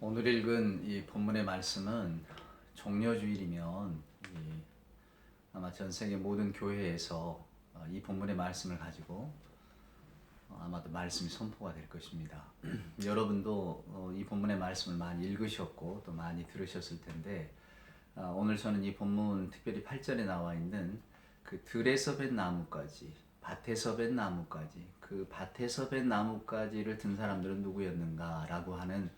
오늘 읽은 이 본문의 말씀은 종려주일이면 아마 전 세계 모든 교회에서 이 본문의 말씀을 가지고 아마도 말씀이 선포가 될 것입니다. 여러분도 이 본문의 말씀을 많이 읽으셨고 또 많이 들으셨을 텐데 오늘 저는 이 본문 특별히 8절에 나와 있는 그 들에서 벤 나무까지 밭에서 벤 나무까지 그 밭에서 벤 나무까지를 든 사람들은 누구였는가라고 하는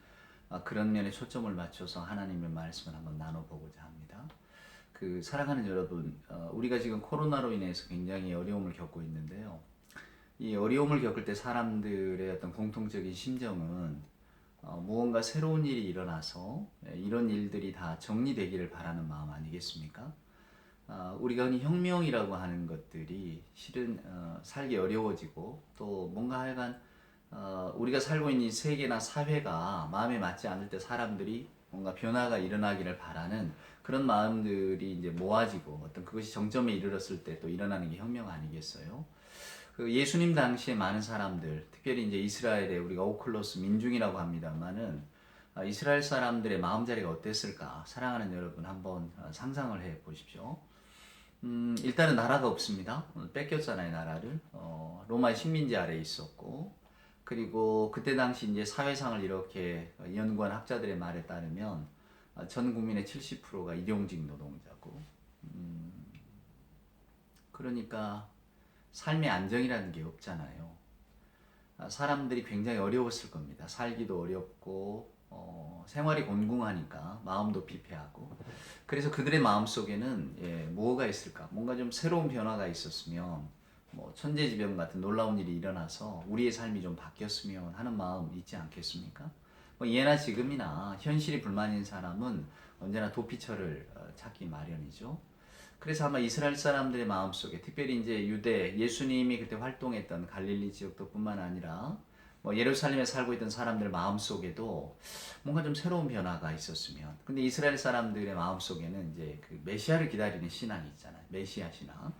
그런 면에 초점을 맞춰서 하나님의 말씀을 한번 나눠보고자 합니다. 사랑하는 여러분, 우리가 지금 코로나로 인해서 굉장히 어려움을 겪고 있는데요. 이 어려움을 겪을 때 사람들의 어떤 공통적인 심정은 무언가 새로운 일이 일어나서 이런 일들이 다 정리되기를 바라는 마음 아니겠습니까? 우리가 흔히 혁명이라고 하는 것들이 실은 살기 어려워지고 또 뭔가 하여간 우리가 살고 있는 이 세계나 사회가 마음에 맞지 않을 때 사람들이 뭔가 변화가 일어나기를 바라는 그런 마음들이 이제 모아지고 어떤 그것이 정점에 이르렀을 때 또 일어나는 게 혁명 아니겠어요? 예수님 당시에 많은 사람들, 특별히 이제 이스라엘의 우리가 오클로스 민중이라고 합니다만은 이스라엘 사람들의 마음자리가 어땠을까? 사랑하는 여러분 한번 상상을 해 보십시오. 일단은 나라가 없습니다. 뺏겼잖아요, 나라를. 로마의 식민지 아래에 있었고, 그리고 그때 당시 이제 사회상을 이렇게 연구한 학자들의 말에 따르면 전 국민의 70%가 일용직 노동자고, 그러니까 삶의 안정이라는 게 없잖아요. 사람들이 굉장히 어려웠을 겁니다. 살기도 어렵고 생활이 곤궁하니까 마음도 피폐하고 그래서 그들의 마음 속에는 뭐가 있을까? 뭔가 좀 새로운 변화가 있었으면 뭐 천재지변 같은 놀라운 일이 일어나서 우리의 삶이 좀 바뀌었으면 하는 마음 있지 않겠습니까? 뭐 예나 지금이나 현실이 불만인 사람은 언제나 도피처를 찾기 마련이죠. 그래서 아마 이스라엘 사람들의 마음속에 특별히 이제 유대 예수님이 그때 활동했던 갈릴리 지역도뿐만 아니라 뭐 예루살렘에 살고 있던 사람들 마음속에도 뭔가 좀 새로운 변화가 있었으면. 근데 이스라엘 사람들의 마음속에는 이제 그 메시아를 기다리는 신앙이 있잖아요. 메시아 신앙.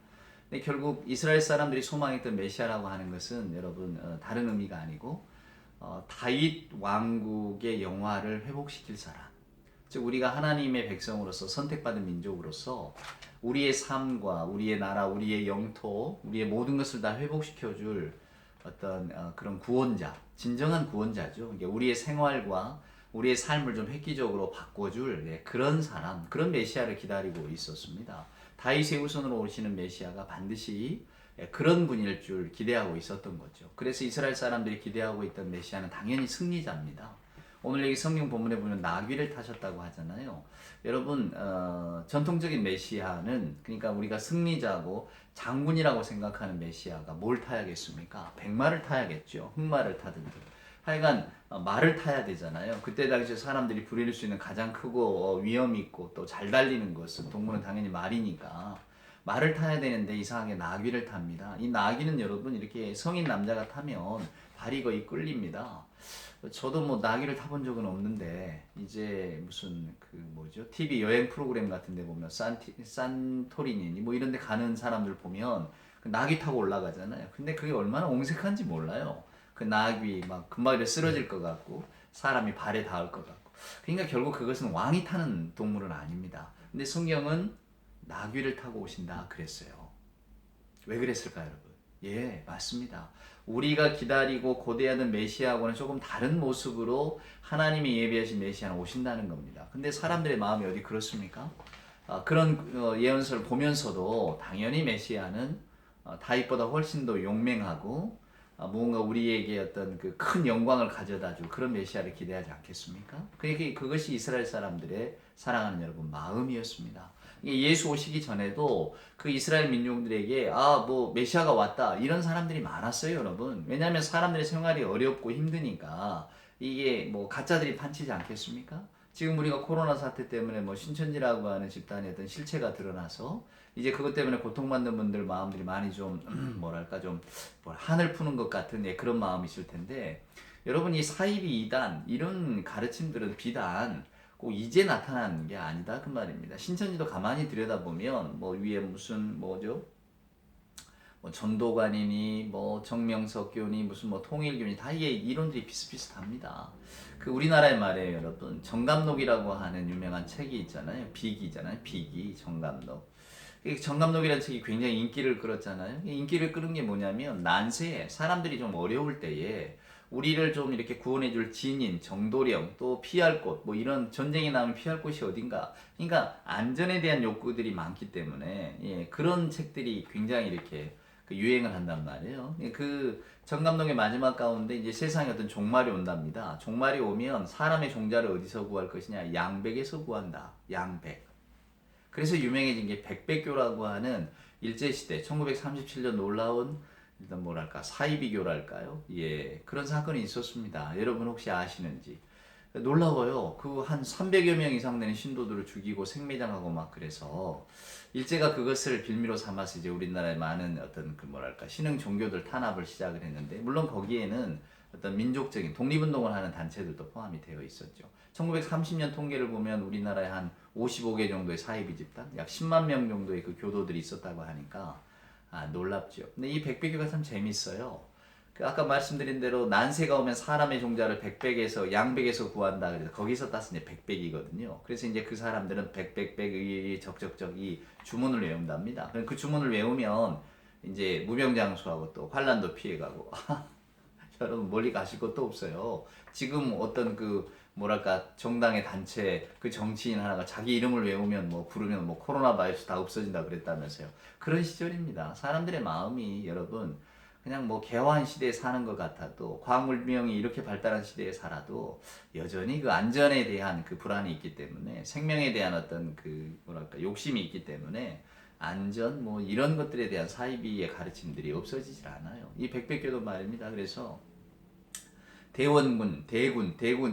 근데 결국 이스라엘 사람들이 소망했던 메시아라고 하는 것은 여러분 다른 의미가 아니고 다윗 왕국의 영화를 회복시킬 사람. 즉 우리가 하나님의 백성으로서 선택받은 민족으로서 우리의 삶과 우리의 나라, 우리의 영토, 우리의 모든 것을 다 회복시켜 줄 어떤 그런 구원자, 진정한 구원자죠. 이게 우리의 생활과 우리의 삶을 좀 획기적으로 바꿔줄 그런 사람, 그런 메시아를 기다리고 있었습니다. 다윗의 후손으로 오시는 메시아가 반드시 그런 분일 줄 기대하고 있었던 거죠. 그래서 이스라엘 사람들이 기대하고 있던 메시아는 당연히 승리자입니다. 오늘 여기 성경 본문에 보면 나귀를 타셨다고 하잖아요. 여러분 전통적인 메시아는 그러니까 우리가 승리자고 장군이라고 생각하는 메시아가 뭘 타야겠습니까? 백마를 타야겠죠. 흑마를 타든지. 하여간 말을 타야 되잖아요. 그때 당시 사람들이 부릴 수 있는 가장 크고 위험 있고 또 잘 달리는 것은 동물은 당연히 말이니까 말을 타야 되는데 이상하게 나귀를 탑니다. 이 나귀는 여러분 이렇게 성인 남자가 타면 발이 거의 끌립니다. 저도 뭐 나귀를 타본 적은 없는데 이제 무슨 그 뭐죠 TV 여행 프로그램 같은데 보면 산토리니 뭐 이런데 가는 사람들 보면 그 나귀 타고 올라가잖아요. 근데 그게 얼마나 옹색한지 몰라요. 그 나귀 막 금방에 쓰러질 것 같고 사람이 발에 닿을 것 같고. 그러니까 결국 그것은 왕이 타는 동물은 아닙니다. 근데 성경은 나귀를 타고 오신다 그랬어요. 왜 그랬을까요, 여러분? 예, 맞습니다. 우리가 기다리고 고대하던 메시아하고는 조금 다른 모습으로 하나님이 예비하신 메시아는 오신다는 겁니다. 근데 사람들의 마음이 어디 그렇습니까? 그런 예언서를 보면서도 당연히 메시아는 다윗보다 훨씬 더 용맹하고 무언가 우리에게 어떤 그 큰 영광을 가져다 줄 그런 메시아를 기대하지 않겠습니까? 그것이 이스라엘 사람들의 사랑하는 여러분 마음이었습니다. 예수 오시기 전에도 그 이스라엘 민족들에게 뭐 메시아가 왔다 이런 사람들이 많았어요, 여러분. 왜냐하면 사람들의 생활이 어렵고 힘드니까 이게 뭐 가짜들이 판치지 않겠습니까? 지금 우리가 코로나 사태 때문에 뭐 신천지라고 하는 집단의 어떤 실체가 드러나서 이제 그것 때문에 고통받는 분들 마음들이 많이 좀 뭐랄까 좀 한을 푸는 것 같은 그런 마음이 있을 텐데 여러분 이 사이비 이단 이런 가르침들은 비단 꼭 이제 나타나는 게 아니다 그 말입니다. 신천지도 가만히 들여다보면 뭐 위에 무슨 뭐죠 뭐 전도관이니 뭐 정명석교니 무슨 뭐 통일교니 다 이게 이론들이 비슷비슷합니다. 그 우리나라의 말이에요, 여러분. 정감록이라고 하는 유명한 책이 있잖아요. 비기잖아요. 비기 정감록. 이 정감록이라는 책이 굉장히 인기를 끌었잖아요. 인기를 끌은 게 뭐냐면 난세에 사람들이 좀 어려울 때에 우리를 좀 이렇게 구원해줄 진인, 정도령, 또 피할 곳, 뭐 이런 전쟁이 나면 피할 곳이 어딘가. 그러니까 안전에 대한 욕구들이 많기 때문에 예, 그런 책들이 굉장히 이렇게 그 유행을 한단 말이에요. 예, 그 정감록의 마지막 가운데 이제 세상에 어떤 종말이 온답니다. 종말이 오면 사람의 종자를 어디서 구할 것이냐? 양백에서 구한다. 양백. 그래서 유명해진 게 백백교라고 하는 일제시대 1937년 놀라운 일단 뭐랄까 사이비교랄까요? 예, 그런 사건이 있었습니다. 여러분 혹시 아시는지? 놀라워요. 그 한 300여 명 이상 되는 신도들을 죽이고 생매장하고 막 그래서 일제가 그것을 빌미로 삼아서 이제 우리나라의 많은 어떤 그 뭐랄까 신흥 종교들 탄압을 시작을 했는데 물론 거기에는 어떤 민족적인 독립운동을 하는 단체들도 포함이 되어 있었죠. 1930년 통계를 보면 우리나라에 한 55개 정도의 사이비 집단, 약 10만 명 정도의 그 교도들이 있었다고 하니까 놀랍죠. 근데 이 백백교가 참 재밌어요. 그 아까 말씀드린 대로 난세가 오면 사람의 종자를 백백에서 양백에서 구한다. 그래서 거기서 따서 이제 백백이거든요. 그래서 이제 그 사람들은 백백백의 적적적 이 주문을 외운답니다. 그 주문을 외우면 이제 무병장수하고 또 환란도 피해가고 여러분 멀리 가실 것도 없어요. 지금 어떤 그 뭐랄까 정당의 단체 그 정치인 하나가 자기 이름을 외우면 뭐 부르면 뭐 코로나 바이러스 다 없어진다 그랬다면서요. 그런 시절입니다. 사람들의 마음이 여러분 그냥 뭐 개화한 시대에 사는 것 같아도 과학문명이 이렇게 발달한 시대에 살아도 여전히 그 안전에 대한 그 불안이 있기 때문에 생명에 대한 어떤 그 뭐랄까 욕심이 있기 때문에 안전 뭐 이런 것들에 대한 사이비의 가르침들이 없어지질 않아요. 이 백백교도 말입니다. 그래서 대원군,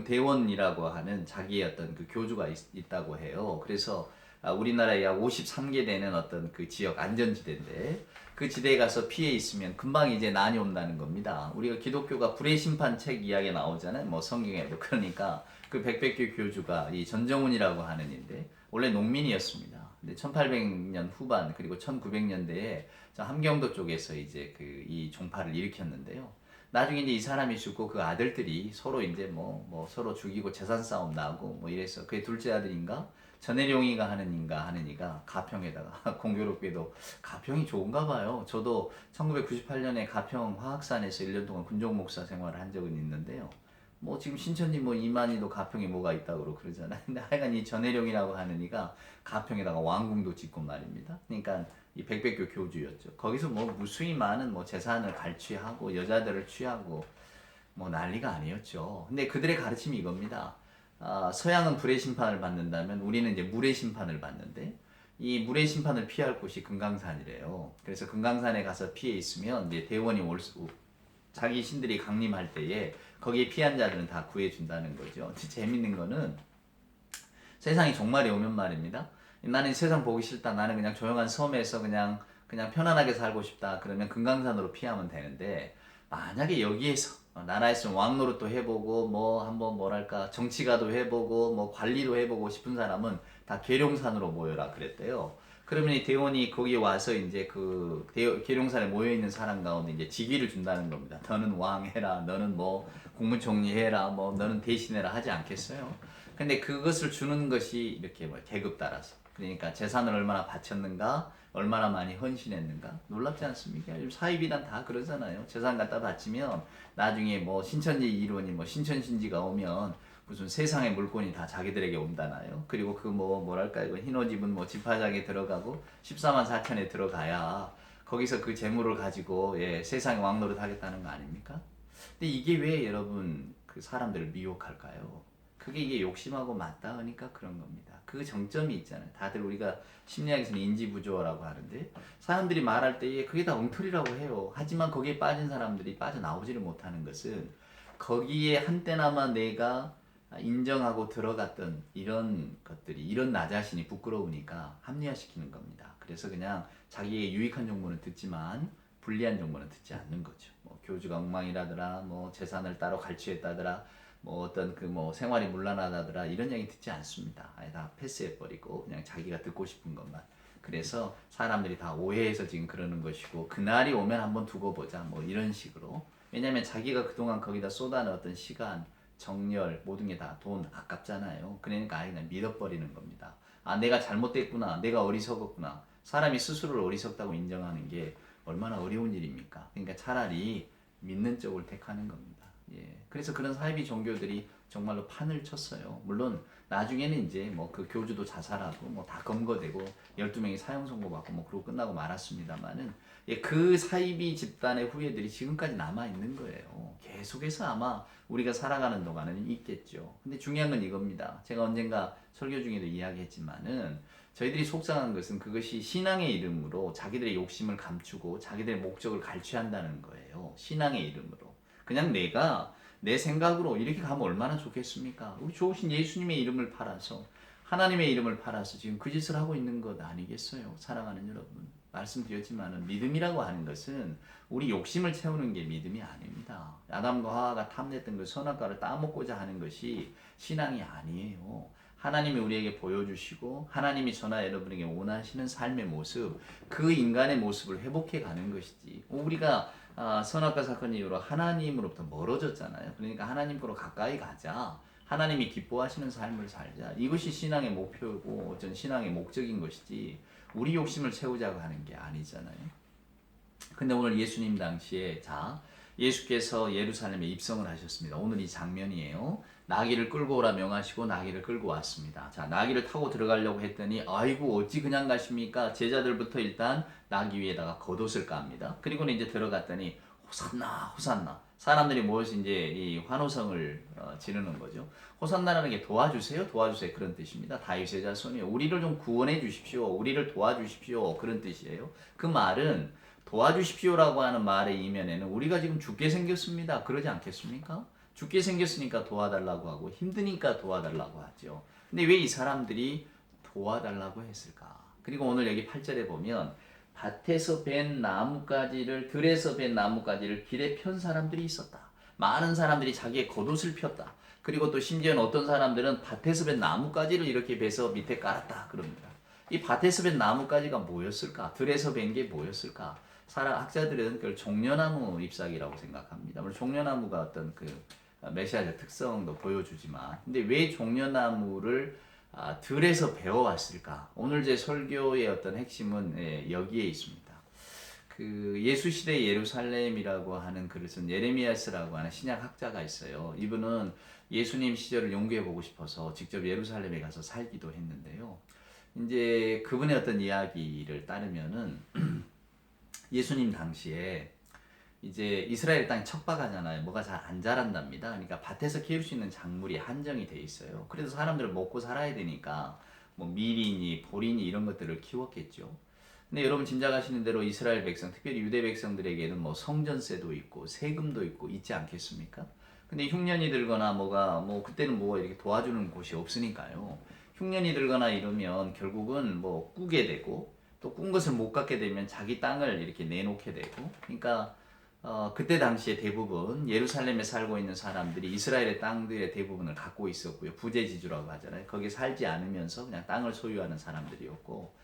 대원이라고 하는 자기의 어떤 그 교주가 있다고 해요. 그래서 우리나라에 약 53개 되는 어떤 그 지역 안전지대인데 그 지대에 가서 피해 있으면 금방 이제 난이 온다는 겁니다. 우리가 기독교가 불의 심판 책 이야기 나오잖아요. 뭐 성경에도. 그러니까 그 백백교 교주가 이 전정훈이라고 하는 인데 원래 농민이었습니다. 근데 1800년 후반 그리고 1900년대에 함경도 쪽에서 이제 그 이 종파를 일으켰는데요. 나중에 이제 이 사람이 죽고 그 아들들이 서로 이제 뭐 서로 죽이고 재산 싸움 나고 뭐 이래서 그의 둘째 아들인가 전해룡이가 하는 이가 가평에다가 공교롭게도 가평이 좋은가 봐요. 저도 1998년에 가평 화학산에서 1년 동안 군종 목사 생활을 한 적은 있는데요. 뭐 지금 신천지 뭐 이만희도 가평에 뭐가 있다고 그러잖아요. 근데 하여간 이 전해룡이라고 하는 이가 가평에다가 왕궁도 짓고 말입니다. 그러니까 이 백백교 교주였죠. 거기서 뭐 무수히 많은 뭐 재산을 갈취하고 여자들을 취하고 뭐 난리가 아니었죠. 근데 그들의 가르침이 이겁니다. 서양은 불의 심판을 받는다면 우리는 이제 물의 심판을 받는데 이 물의 심판을 피할 곳이 금강산이래요. 그래서 금강산에 가서 피해 있으면 이제 대원이 자기 신들이 강림할 때에 거기에 피한 자들은 다 구해준다는 거죠. 재밌는 거는 세상이 종말이 오면 말입니다. 나는 세상 보기 싫다. 나는 그냥 조용한 섬에서 그냥 편안하게 살고 싶다. 그러면 금강산으로 피하면 되는데 만약에 여기에서 나라에서 왕노릇도 해보고 뭐 한번 뭐랄까 정치가도 해보고 뭐 관리도 해보고 싶은 사람은 다 계룡산으로 모여라 그랬대요. 그러면 이 대원이 거기 와서 이제 그 계룡산에 모여 있는 사람 가운데 이제 직위를 준다는 겁니다. 너는 왕 해라, 너는 뭐 국무총리 해라, 뭐 너는 대신해라 하지 않겠어요? 근데 그것을 주는 것이 이렇게 뭐 계급 따라서 그러니까 재산을 얼마나 바쳤는가, 얼마나 많이 헌신했는가 놀랍지 않습니까? 요즘 사이비단 다 그러잖아요. 재산 갖다 바치면 나중에 뭐 신천지 이론이 뭐 신천신지가 오면 무슨 세상의 물건이 다 자기들에게 온다나요? 그리고 그 뭐랄까 이거 흰옷입은 뭐 집화장에 들어가고 14만 4천에 들어가야 거기서 그 재물을 가지고 예, 세상의 왕노릇 하겠다는 거 아닙니까? 근데 이게 왜 여러분 그 사람들을 미혹할까요? 그게 이게 욕심하고 맞닿으니까 그런 겁니다. 그 정점이 있잖아요. 다들 우리가 심리학에서는 인지부조라고 하는데 사람들이 말할 때에 그게 다 엉터리라고 해요. 하지만 거기에 빠진 사람들이 빠져나오지를 못하는 것은 거기에 한때나마 내가 인정하고 들어갔던 이런 것들이 이런 나 자신이 부끄러우니까 합리화시키는 겁니다. 그래서 그냥 자기의 유익한 정보는 듣지만 불리한 정보는 듣지 않는 거죠. 뭐 교주가 엉망이라더라, 뭐 재산을 따로 갈취했다더라, 뭐 어떤 그 뭐 생활이 문란하다더라 이런 얘기 듣지 않습니다. 아예 다 패스해버리고 그냥 자기가 듣고 싶은 것만 그래서 사람들이 다 오해해서 지금 그러는 것이고 그날이 오면 한번 두고 보자 뭐 이런 식으로. 왜냐하면 자기가 그동안 거기다 쏟아넣었던 시간, 정열 모든 게 다 돈 아깝잖아요. 그러니까 아예 그냥 믿어버리는 겁니다. 아 내가 잘못됐구나, 내가 어리석었구나. 사람이 스스로를 어리석다고 인정하는 게 얼마나 어려운 일입니까? 그러니까 차라리 믿는 쪽을 택하는 겁니다. 예. 그래서 그런 사이비 종교들이 정말로 판을 쳤어요. 물론 나중에는 이제 뭐 그 교주도 자살하고 뭐 다 검거되고 12명이 사형 선고받고 뭐 그러고 끝나고 말았습니다만은 예, 그 사이비 집단의 후예들이 지금까지 남아 있는 거예요. 계속해서 아마 우리가 살아가는 동안은 있겠죠. 근데 중요한 건 이겁니다. 제가 언젠가 설교 중에도 이야기했지만은 저희들이 속상한 것은 그것이 신앙의 이름으로 자기들의 욕심을 감추고 자기들의 목적을 갈취한다는 거예요. 신앙의 이름으로. 그냥 내가 내 생각으로 이렇게 가면 얼마나 좋겠습니까? 우리 좋으신 예수님의 이름을 팔아서 하나님의 이름을 팔아서 지금 그 짓을 하고 있는 것 아니겠어요? 사랑하는 여러분. 말씀드렸지만 믿음이라고 하는 것은 우리 욕심을 채우는 게 믿음이 아닙니다. 아담과 하와가 탐냈던 그 선악과를 따먹고자 하는 것이 신앙이 아니에요. 하나님이 우리에게 보여주시고 하나님이 저나 여러분에게 원하시는 삶의 모습, 그 인간의 모습을 회복해 가는 것이지. 우리가 선악과 사건 이후로 하나님으로부터 멀어졌잖아요. 그러니까 하나님께로 가까이 가자. 하나님이 기뻐하시는 삶을 살자. 이것이 신앙의 목표고 어떤 신앙의 목적인 것이지 우리 욕심을 채우자고 하는 게 아니잖아요. 근데 오늘 예수님 당시에 예수께서 예루살렘에 입성을 하셨습니다. 오늘 이 장면이에요. 나귀를 끌고 오라 명하시고 나귀를 끌고 왔습니다. 자, 나귀를 타고 들어가려고 했더니 아이고 어찌 그냥 가십니까? 제자들부터 일단 나귀 위에다가 겉옷을 깝니다. 그리고는 이제 들어갔더니 호산나 호산나. 사람들이 모여서 이제 이 환호성을 지르는 거죠. 호산나라는 게 도와주세요, 도와주세요 그런 뜻입니다. 다윗의 자손이요, 우리를 좀 구원해 주십시오, 우리를 도와주십시오 그런 뜻이에요. 그 말은 도와주십시오라고 하는 말의 이면에는 우리가 지금 죽게 생겼습니다. 그러지 않겠습니까? 죽게 생겼으니까 도와달라고 하고 힘드니까 도와달라고 하죠. 근데 왜 이 사람들이 도와달라고 했을까? 그리고 오늘 여기 8절에 보면 밭에서 벤 나뭇가지를 들에서 벤 나뭇가지를 길에 편 사람들이 있었다. 많은 사람들이 자기의 겉옷을 폈다. 그리고 또 심지어는 어떤 사람들은 밭에서 벤 나뭇가지를 이렇게 베서 밑에 깔았다 그럽니다. 이 밭에서 벤 나뭇가지가 뭐였을까? 들에서 벤 게 뭐였을까? 학자들은 그걸 종려나무 잎사귀라고 생각합니다. 물론 종려나무가 어떤 그 메시아적 특성도 보여주지만, 근데 왜 종려나무를 들에서 배워왔을까? 오늘 제 설교의 어떤 핵심은 여기에 있습니다. 그 예수 시대 예루살렘이라고 하는 글을 쓴 예레미야스라고 하는 신약 학자가 있어요. 이분은 예수님 시절을 연구해 보고 싶어서 직접 예루살렘에 가서 살기도 했는데요. 이제 그분의 어떤 이야기를 따르면은 예수님 당시에 이제 이스라엘 땅이 척박하잖아요. 뭐가 잘 안 자란답니다. 그러니까 밭에서 키울 수 있는 작물이 한정이 돼 있어요. 그래서 사람들은 먹고 살아야 되니까 뭐 밀이니 보리니 이런 것들을 키웠겠죠. 근데 여러분 짐작하시는 대로 이스라엘 백성, 특별히 유대 백성들에게는 뭐 성전세도 있고 세금도 있고 있지 않겠습니까? 근데 흉년이 들거나 뭐 그때는 뭐 이렇게 도와주는 곳이 없으니까요. 흉년이 들거나 이러면 결국은 뭐 꾸게 되고 또 꾼 것을 못 갖게 되면 자기 땅을 이렇게 내놓게 되고, 그러니까 그때 당시에 대부분 예루살렘에 살고 있는 사람들이 이스라엘의 땅들의 대부분을 갖고 있었고요. 부재지주라고 하잖아요. 거기에 살지 않으면서 그냥 땅을 소유하는 사람들이었고,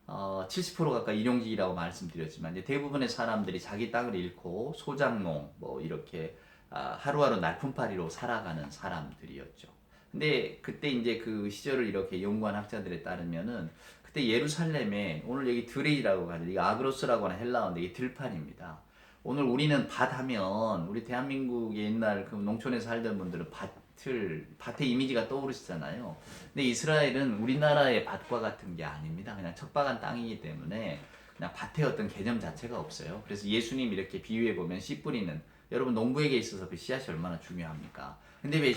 70% 가까이 일용직이라고 말씀드렸지만 이제 대부분의 사람들이 자기 땅을 잃고 소작농 뭐 이렇게 하루하루 날품팔이로 살아가는 사람들이었죠. 근데 그때 이제 그 시절을 이렇게 연구한 학자들에 따르면은 그때 예루살렘에 오늘 여기 드레이라고 하죠. 이게 아그로스라고 하는 헬라어인데 이게 들판입니다. 오늘 우리는 밭 하면 우리 대한민국의 옛날 그 농촌에 살던 분들은 밭의 이미지가 떠오르시잖아요. 근데 이스라엘은 우리나라의 밭과 같은 게 아닙니다. 그냥 척박한 땅이기 때문에 그냥 밭의 어떤 개념 자체가 없어요. 그래서 예수님 이렇게 비유해 보면 씨 뿌리는, 여러분 농부에게 있어서 그 씨앗이 얼마나 중요합니까? 근데 왜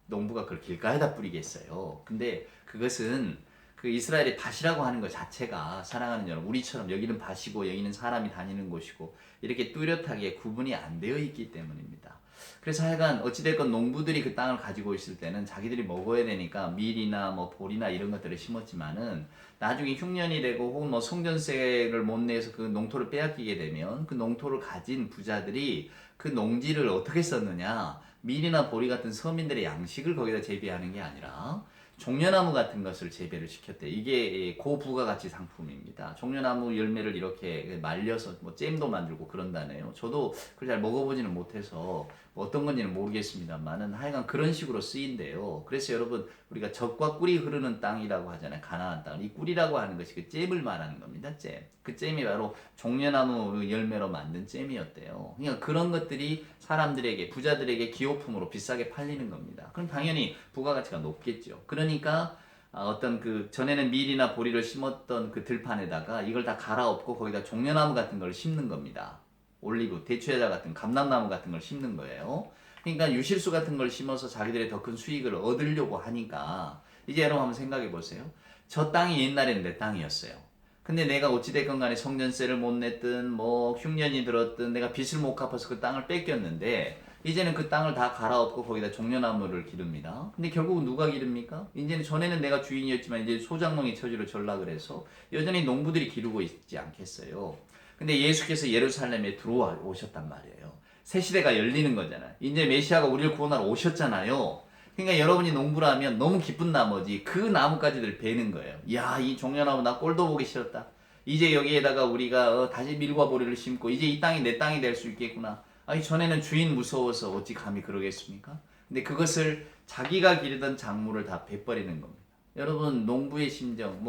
농부가 그걸 길가에다 뿌리겠어요? 근데 그것은 그 이스라엘의 밭이라고 하는 것 자체가, 사랑하는 여러분, 우리처럼 여기는 밭이고 여기는 사람이 다니는 곳이고 이렇게 뚜렷하게 구분이 안 되어 있기 때문입니다. 그래서 하여간 어찌됐건 농부들이 그 땅을 가지고 있을 때는 자기들이 먹어야 되니까 밀이나 뭐 보리나 이런 것들을 심었지만은 나중에 흉년이 되고 혹은 뭐 성전세를 못 내서 그 농토를 빼앗기게 되면 그 농토를 가진 부자들이 그 농지를 어떻게 썼느냐, 밀이나 보리 같은 서민들의 양식을 거기다 재배하는 게 아니라 종려나무 같은 것을 재배를 시켰대. 이게 고부가가치 상품입니다. 종려나무 열매를 이렇게 말려서 뭐 잼도 만들고 그런다네요. 저도 그걸 잘 먹어보지는 못해서 뭐 어떤 건지는 모르겠습니다만은 하여간 그런 식으로 쓰인대요. 그래서 여러분 우리가 젖과 꿀이 흐르는 땅이라고 하잖아요. 가나안 땅. 이 꿀이라고 하는 것이 그 잼을 말하는 겁니다. 잼. 그 잼이 바로 종려나무 열매로 만든 잼이었대요. 그러니까 그런 것들이 사람들에게 부자들에게 기호품으로 비싸게 팔리는 겁니다. 그럼 당연히 부가가치가 높겠죠. 그러니까 어떤 그 전에는 밀이나 보리를 심었던 그 들판에다가 이걸 다 갈아엎고 거기다 종려나무 같은 걸 심는 겁니다. 올리브, 대추에다 같은 감람나무 같은 걸 심는 거예요. 그러니까 유실수 같은 걸 심어서 자기들의 더 큰 수익을 얻으려고 하니까 이제 여러분 한번 생각해 보세요. 저 땅이 옛날에는 내 땅이었어요. 근데 내가 어찌됐건 간에 성전세를 못 냈든 뭐 흉년이 들었든 내가 빚을 못 갚아서 그 땅을 뺏겼는데 이제는 그 땅을 다 갈아엎고 거기다 종려나무를 기릅니다. 근데 결국은 누가 기릅니까? 이제는 전에는 내가 주인이었지만 이제 소장농이 처지로 전락을 해서 여전히 농부들이 기르고 있지 않겠어요. 근데 예수께서 예루살렘에 들어오셨단 말이에요. 새 시대가 열리는 거잖아요. 이제 메시아가 우리를 구원하러 오셨잖아요. 그러니까 여러분이 농부라면 너무 기쁜 나머지 그 나무까지들 베는 거예요. 야, 이 종려나무 나 꼴도 보기 싫었다. 이제 여기에다가 우리가 다시 밀과 보리를 심고 이제 이 땅이 내 땅이 될 수 있겠구나. 아니 전에는 주인 무서워서 어찌 감히 그러겠습니까? 근데 그것을 자기가 기르던 작물을 다 베버리는 겁니다. 여러분 농부의 심정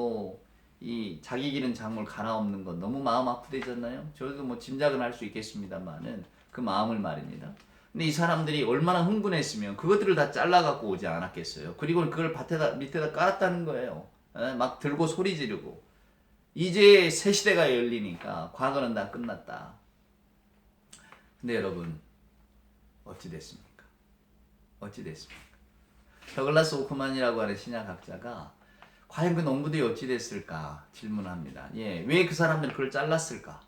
이 자기 기른 작물 갈아엎는 건 너무 마음 아프대잖아요. 저도 뭐 짐작은 할 수 있겠습니다만은 그 마음을 말입니다. 근데 이 사람들이 얼마나 흥분했으면 그것들을 다 잘라갖고 오지 않았겠어요. 그리고 그걸 밭에다 밑에다 깔았다는 거예요. 막 들고 소리 지르고 이제 새 시대가 열리니까 과거는 다 끝났다. 근데 여러분 어찌 됐습니까? 어찌 됐습니까? 더글라스 오크만이라고 하는 신약학자가 과연 그 농부들이 어찌 됐을까 질문합니다. 왜 그 사람들이 그걸 잘랐을까?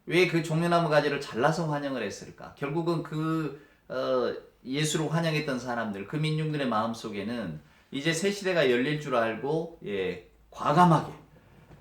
왜 그 종려나무 가지를 잘라서 환영을 했을까? 결국은 예수를 환영했던 사람들, 그 민중들의 마음속에는 이제 새 시대가 열릴 줄 알고 과감하게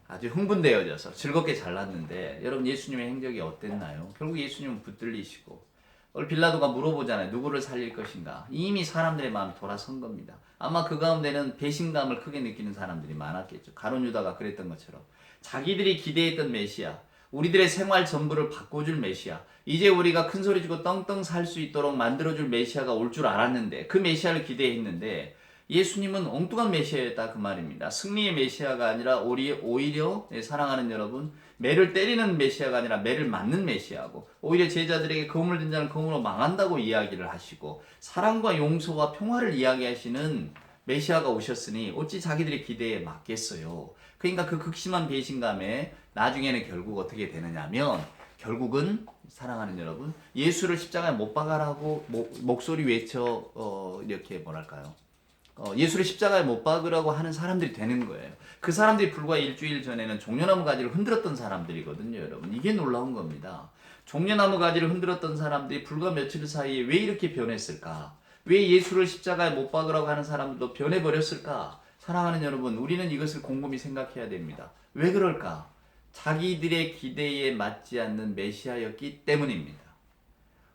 아주 흥분되어져서 즐겁게 잘랐는데 여러분 예수님의 행적이 어땠나요? 결국 예수님은 붙들리시고 오늘 빌라도가 물어보잖아요. 누구를 살릴 것인가? 이미 사람들의 마음이 돌아선 겁니다. 아마 그 가운데는 배신감을 크게 느끼는 사람들이 많았겠죠. 가룟 유다가 그랬던 것처럼 자기들이 기대했던 메시아, 우리들의 생활 전부를 바꿔줄 메시아, 이제 우리가 큰 소리 치고 떵떵 살 수 있도록 만들어줄 메시아가 올 줄 알았는데 그 메시아를 기대했는데 예수님은 엉뚱한 메시아였다 그 말입니다. 승리의 메시아가 아니라 오히려 사랑하는 여러분 매를 때리는 메시아가 아니라 매를 맞는 메시아고 오히려 제자들에게 검을 든 자는 검으로 망한다고 이야기를 하시고 사랑과 용서와 평화를 이야기하시는 메시아가 오셨으니 어찌 자기들의 기대에 맞겠어요. 그러니까 그 극심한 배신감에 나중에는 결국 어떻게 되느냐면 결국은 사랑하는 여러분 예수를 십자가에 못 박아라고 목소리 외쳐 이렇게 뭐랄까요 예수를 십자가에 못 박으라고 하는 사람들이 되는 거예요. 그 사람들이 불과 일주일 전에는 종려나무 가지를 흔들었던 사람들이거든요, 여러분. 이게 놀라운 겁니다. 종려나무 가지를 흔들었던 사람들이 불과 며칠 사이에 왜 이렇게 변했을까? 왜 예수를 십자가에 못 박으라고 하는 사람들도 변해버렸을까? 사랑하는 여러분, 우리는 이것을 곰곰이 생각해야 됩니다. 왜 그럴까? 자기들의 기대에 맞지 않는 메시아였기 때문입니다.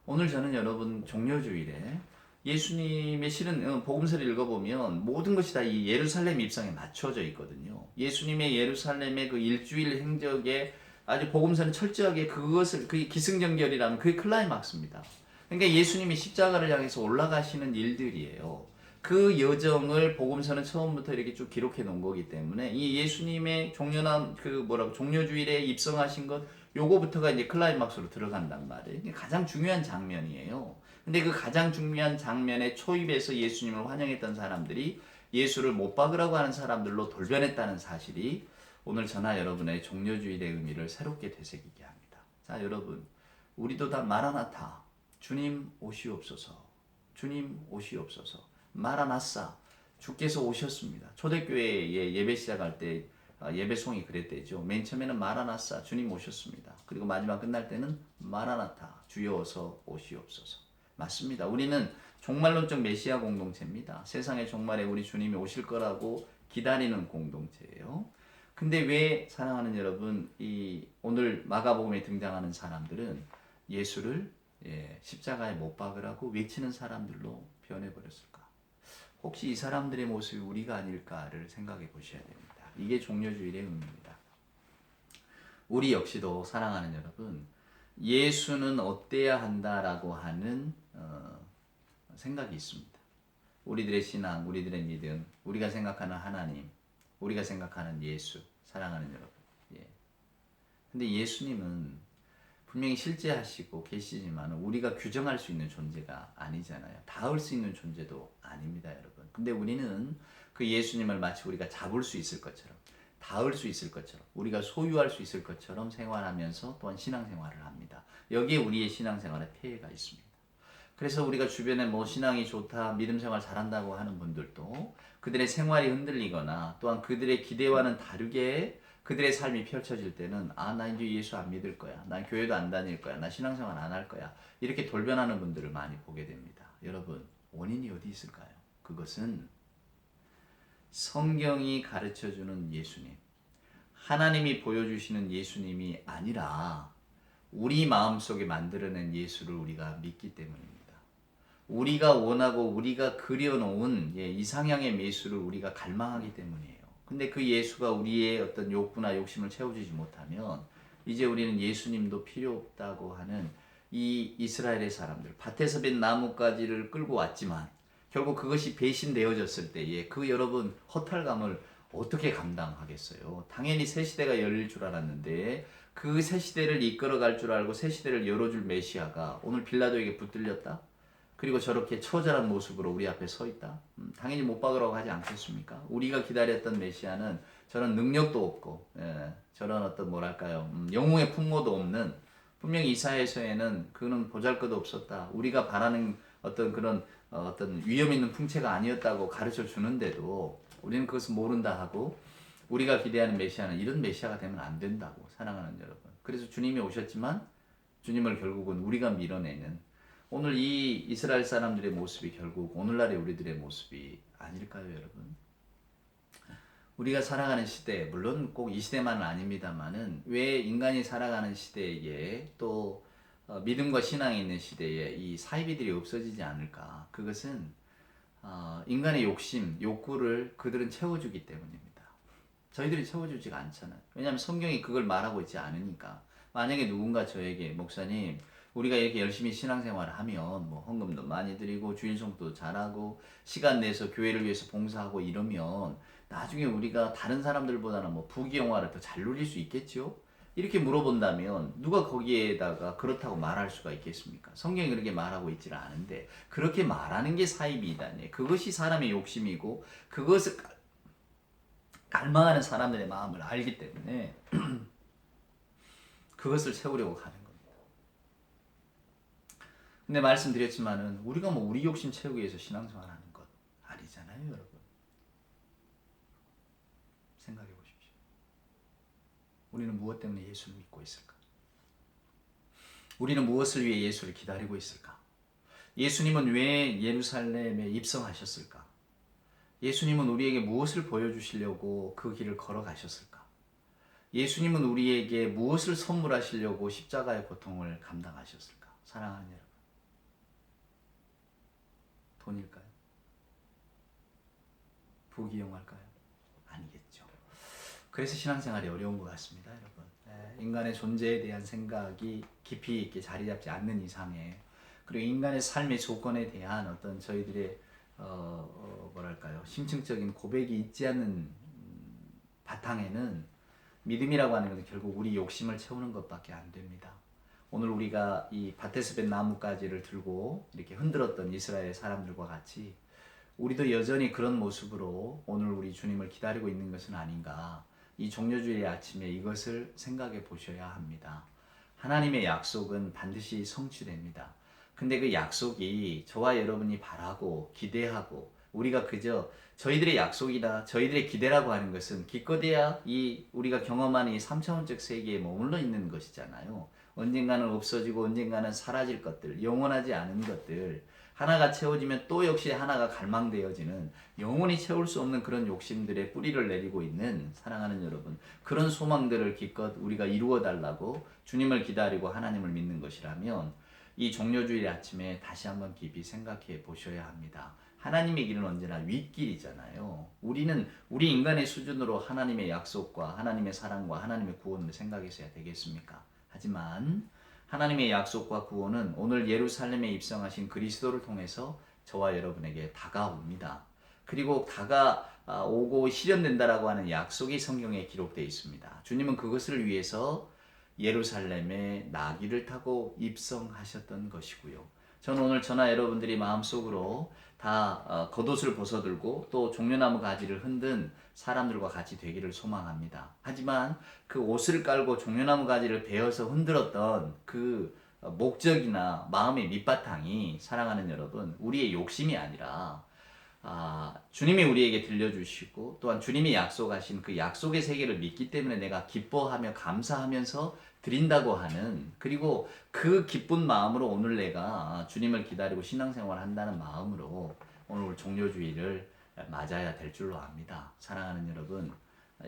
오늘 저는 여러분 종려주일에 예수님의 실은 복음서를 읽어보면 모든 것이 다 이 예루살렘 입성에 맞춰져 있거든요. 예수님의 예루살렘의 그 일주일 행적에 아주 복음서는 철저하게 그것을 그 기승전결이라는 그게 클라이막스입니다. 그러니까 예수님이 십자가를 향해서 올라가시는 일들이에요. 그 여정을 복음서는 처음부터 이렇게 쭉 기록해 놓은 거기 때문에 이 예수님의 종려주일에 입성하신 것 요거부터가 이제 클라이막스로 들어간단 말이에요. 이게 가장 중요한 장면이에요. 근데 그 가장 중요한 장면의 초입에서 예수님을 환영했던 사람들이 예수를 못 박으라고 하는 사람들로 돌변했다는 사실이 오늘 저나 여러분의 종려주일의 의미를 새롭게 되새기게 합니다. 자, 여러분, 우리도 다 마라나타, 주님 오시옵소서, 주님 오시옵소서, 마라나사, 주께서 오셨습니다. 초대교회에 예배 시작할 때 예배송이 그랬대죠. 맨 처음에는 마라나사, 주님 오셨습니다. 그리고 마지막 끝날 때는 마라나타, 주여 어서 오시옵소서. 맞습니다. 우리는 종말론적 메시아 공동체입니다. 세상의 종말에 우리 주님이 오실 거라고 기다리는 공동체예요. 근데 왜 사랑하는 여러분 오늘 마가복음에 등장하는 사람들은 예수를 십자가에 못 박으라고 외치는 사람들로 변해버렸을까? 혹시 이 사람들의 모습이 우리가 아닐까를 생각해 보셔야 됩니다. 이게 종려주일의 의미입니다. 우리 역시도 사랑하는 여러분, 예수는 어때야 한다라고 하는 생각이 있습니다. 우리들의 신앙, 우리들의 믿음, 우리가 생각하는 하나님, 우리가 생각하는 예수, 사랑하는 여러분. 예. 근데 예수님은 분명히 실제하시고 계시지만 우리가 규정할 수 있는 존재가 아니잖아요. 닿을 수 있는 존재도 아닙니다, 여러분. 근데 우리는 그 예수님을 마치 우리가 잡을 수 있을 것처럼, 닿을 수 있을 것처럼, 우리가 소유할 수 있을 것처럼 생활하면서 또한 신앙생활을 합니다. 여기에 우리의 신앙생활에 폐해가 있습니다. 그래서 우리가 주변에 뭐 신앙이 좋다, 믿음 생활 잘한다고 하는 분들도 그들의 생활이 흔들리거나 또한 그들의 기대와는 다르게 그들의 삶이 펼쳐질 때는 나 이제 예수 안 믿을 거야. 난 교회도 안 다닐 거야. 나 신앙생활 안 할 거야. 이렇게 돌변하는 분들을 많이 보게 됩니다. 여러분, 원인이 어디 있을까요? 그것은 성경이 가르쳐주는 예수님, 하나님이 보여주시는 예수님이 아니라 우리 마음속에 만들어낸 예수를 우리가 믿기 때문입니다. 우리가 원하고 우리가 그려놓은 이상향의 예수를 우리가 갈망하기 때문이에요. 근데 그 예수가 우리의 어떤 욕구나 욕심을 채워주지 못하면 이제 우리는 예수님도 필요 없다고 하는 이 이스라엘의 사람들, 밭에서 벤 나뭇가지를 끌고 왔지만 결국 그것이 배신되어졌을 때에 그 여러분 허탈감을 어떻게 감당하겠어요? 당연히 새 시대가 열릴 줄 알았는데 그 새 시대를 이끌어갈 줄 알고 새 시대를 열어줄 메시아가 오늘 빌라도에게 붙들렸다? 그리고 저렇게 처절한 모습으로 우리 앞에 서 있다? 당연히 못 박으라고 하지 않겠습니까? 우리가 기다렸던 메시아는 저런 능력도 없고 저런 어떤 뭐랄까요 영웅의 풍모도 없는 분명히 이사야서에는 그는 보잘것도 없었다. 우리가 바라는 어떤 그런 어떤 위험 있는 풍채가 아니었다고 가르쳐 주는데도 우리는 그것을 모른다 하고 우리가 기대하는 메시아는 이런 메시아가 되면 안 된다고 사랑하는 여러분. 그래서 주님이 오셨지만 주님을 결국은 우리가 밀어내는 오늘 이 이스라엘 사람들의 모습이 결국 오늘날의 우리들의 모습이 아닐까요, 여러분? 우리가 살아가는 시대, 물론 꼭 이 시대만은 아닙니다만은 왜 인간이 살아가는 시대에 또 믿음과 신앙이 있는 시대에 이 사이비들이 없어지지 않을까? 그것은 인간의 욕심, 욕구를 그들은 채워주기 때문입니다. 저희들이 채워주지가 않잖아요. 왜냐하면 성경이 그걸 말하고 있지 않으니까. 만약에 누군가 저에게 목사님 우리가 이렇게 열심히 신앙생활을 하면 뭐 헌금도 많이 드리고 주일성도 잘하고 시간 내서 교회를 위해서 봉사하고 이러면 나중에 우리가 다른 사람들보다는 뭐 부귀영화를 더 잘 누릴 수 있겠죠? 이렇게 물어본다면 누가 거기에다가 그렇다고 말할 수가 있겠습니까? 성경이 그렇게 말하고 있지는 않은데 그렇게 말하는 게 사이비이다니. 그것이 사람의 욕심이고 그것을 갈망하는 사람들의 마음을 알기 때문에 그것을 채우려고 가는 겁니다. 근데 말씀드렸지만은 우리가 뭐 우리 욕심 채우기 위해서 신앙생활하는 것 아니잖아요, 여러분. 생각해 보십시오. 우리는 무엇 때문에 예수를 믿고 있을까? 우리는 무엇을 위해 예수를 기다리고 있을까? 예수님은 왜 예루살렘에 입성하셨을까? 예수님은 우리에게 무엇을 보여주시려고 그 길을 걸어가셨을까? 예수님은 우리에게 무엇을 선물하시려고 십자가의 고통을 감당하셨을까? 사랑하는 여러분. 돈일까요? 부귀영화일까요? 아니겠죠. 그래서 신앙생활이 어려운 것 같습니다, 여러분. 인간의 존재에 대한 생각이 깊이 있게 자리 잡지 않는 이상에 그리고 인간의 삶의 조건에 대한 어떤 저희들의 뭐랄까요 심층적인 고백이 있지 않는 바탕에는 믿음이라고 하는 것은 결국 우리 욕심을 채우는 것밖에 안 됩니다. 오늘 우리가 이 밭에서 벤 나뭇가지를 들고 이렇게 흔들었던 이스라엘 사람들과 같이 우리도 여전히 그런 모습으로 오늘 우리 주님을 기다리고 있는 것은 아닌가. 이 종려주일의 아침에 이것을 생각해 보셔야 합니다. 하나님의 약속은 반드시 성취됩니다. 근데 그 약속이 저와 여러분이 바라고 기대하고 우리가 그저 저희들의 약속이다 저희들의 기대라고 하는 것은 기껏해야 이 우리가 경험하는 이 3차원적 세계에 머물러 있는 것이잖아요. 언젠가는 없어지고 언젠가는 사라질 것들, 영원하지 않은 것들 하나가 채워지면 또 역시 하나가 갈망되어지는 영원히 채울 수 없는 그런 욕심들의 뿌리를 내리고 있는 사랑하는 여러분, 그런 소망들을 기껏 우리가 이루어 달라고 주님을 기다리고 하나님을 믿는 것이라면 이 종려주일 아침에 다시 한번 깊이 생각해 보셔야 합니다. 하나님의 길은 언제나 윗길이잖아요. 우리는 우리 인간의 수준으로 하나님의 약속과 하나님의 사랑과 하나님의 구원을 생각했어야 되겠습니까? 하지만 하나님의 약속과 구원은 오늘 예루살렘에 입성하신 그리스도를 통해서 저와 여러분에게 다가옵니다. 그리고 다가오고 실현된다라고 하는 약속이 성경에 기록되어 있습니다. 주님은 그것을 위해서 예루살렘에 나귀를 타고 입성하셨던 것이고요. 저는 오늘 저나 여러분들이 마음속으로 다 겉옷을 벗어들고 또 종려나무 가지를 흔든 사람들과 같이 되기를 소망합니다. 하지만 그 옷을 깔고 종려나무 가지를 베어서 흔들었던 그 목적이나 마음의 밑바탕이 사랑하는 여러분, 우리의 욕심이 아니라 주님이 우리에게 들려주시고 또한 주님이 약속하신 그 약속의 세계를 믿기 때문에 내가 기뻐하며 감사하면서 드린다고 하는, 그리고 그 기쁜 마음으로 오늘 내가 주님을 기다리고 신앙생활을 한다는 마음으로 오늘 종료주의를 맞아야 될 줄로 압니다. 사랑하는 여러분,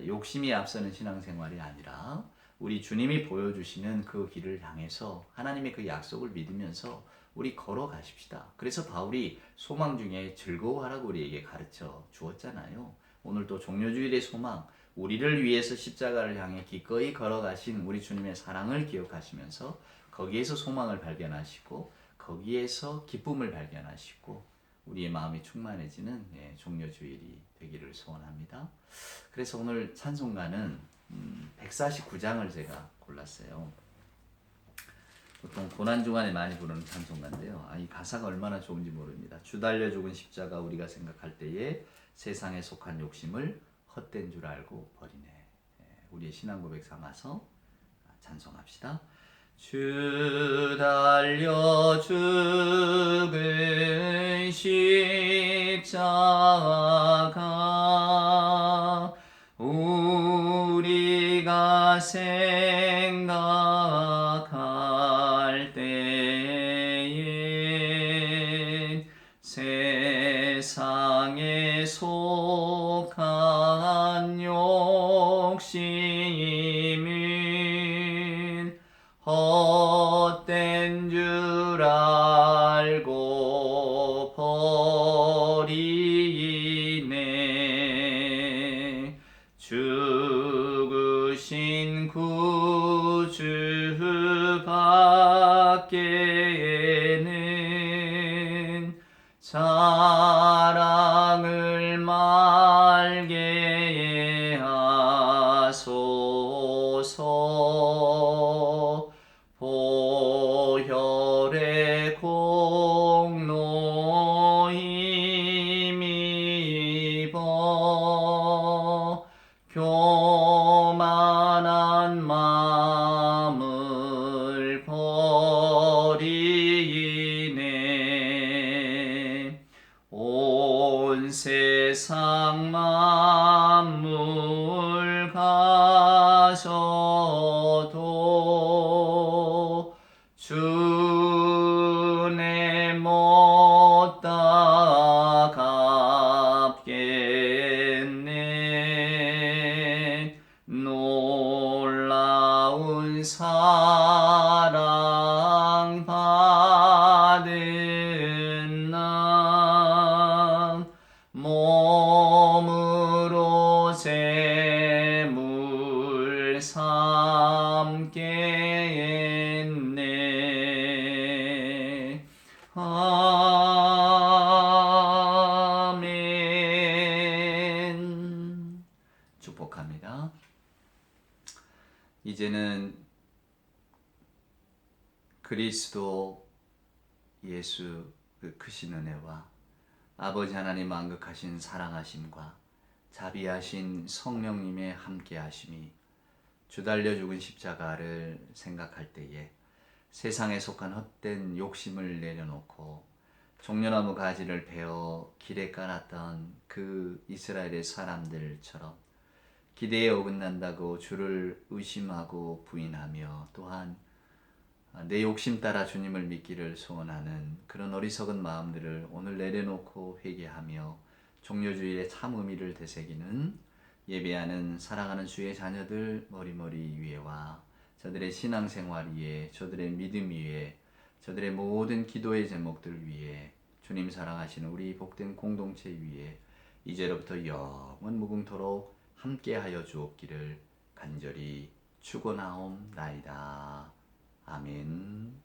욕심이 앞서는 신앙생활이 아니라 우리 주님이 보여주시는 그 길을 향해서 하나님의 그 약속을 믿으면서 우리 걸어가십시다. 그래서 바울이 소망 중에 즐거워하라고 우리에게 가르쳐 주었잖아요. 오늘 또 종료주일의 소망, 우리를 위해서 십자가를 향해 기꺼이 걸어가신 우리 주님의 사랑을 기억하시면서 거기에서 소망을 발견하시고 거기에서 기쁨을 발견하시고 우리의 마음이 충만해지는 종료주일이 되기를 소원합니다. 그래서 오늘 찬송가는 149장을 제가 골랐어요. 보통 고난주간에 많이 부르는 찬송가인데요. 이 가사가 얼마나 좋은지 모릅니다. 주 달려 죽은 십자가 우리가 생각할 때에 세상에 속한 욕심을 헛된 줄 알고 버리네. 우리의 신앙 고백 삼아서 찬송합시다. 주 달려 죽은 십자가 우리가 생각할 때에 세상에 속한 욕심은 헛된 줄 알고 버리네. 죽으신 구주 밖에는 사랑을 말게 하소서. 보혈의 공로 힘입어 교만한 마음을 버리네. 온 세상 만물 가셔도 주내 못 따갑겠네. 놀라운 사랑 받은 나 몸으로 제물 삼겠네. 아멘. 축복합니다. 이제는 그리스도 예수 그 크신 은혜와 아버지 하나님 만극하신 사랑하심과 자비하신 성령님의 함께하심이 주달려 죽은 십자가를 생각할 때에 세상에 속한 헛된 욕심을 내려놓고 종려나무 가지를 베어 길에 깔았던 그 이스라엘의 사람들처럼 기대에 어긋난다고 주를 의심하고 부인하며 또한 내 욕심 따라 주님을 믿기를 소원하는 그런 어리석은 마음들을 오늘 내려놓고 회개하며 종료주일의 참 의미를 되새기는 예배하는 사랑하는 주의 자녀들 머리머리 위에와 저들의 신앙생활 위에 저들의 믿음 위에 저들의 모든 기도의 제목들 위에 주님 사랑하시는 우리 복된 공동체 위에 이제로부터 영원 무궁토록 함께하여 주옵기를 간절히 축원하옵나이다. 아멘.